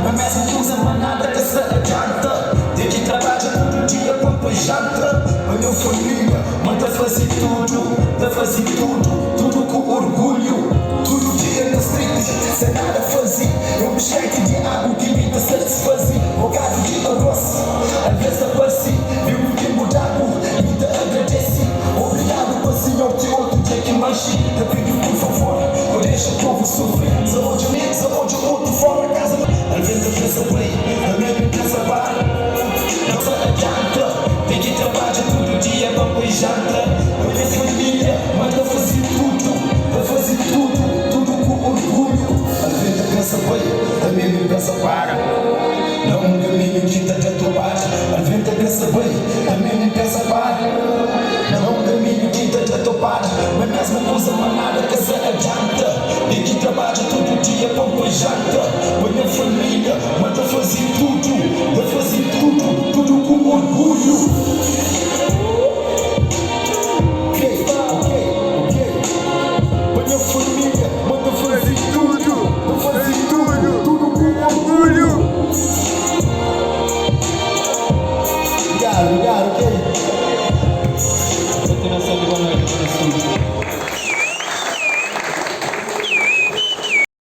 Não é mesmo que usa manada que se adianta. Tem que trabalhar todo dia com tua janta. A minha família manda fazer tudo, tudo com orgulho. Todo dia na street, sem nada fazer. Eu me cheio de água que me dá satisfazer. Bocado de arroz, às vezes apareci. Viu o tempo d'água, me dá agradece. Obrigado, passinho, que outro dia que manche. Te pido por favor, não deixa o povo sofrer. Saúde, outro fora casa. Às vezes eu penso bem, a minha casa para. Não se adianta, tem que trabalhar todo dia, banco e janta. A minha família manda fazer tudo com orgulho. Às vezes eu penso bem, a minha pensa para. Não um caminho que está de atuar. Às vezes eu penso bem,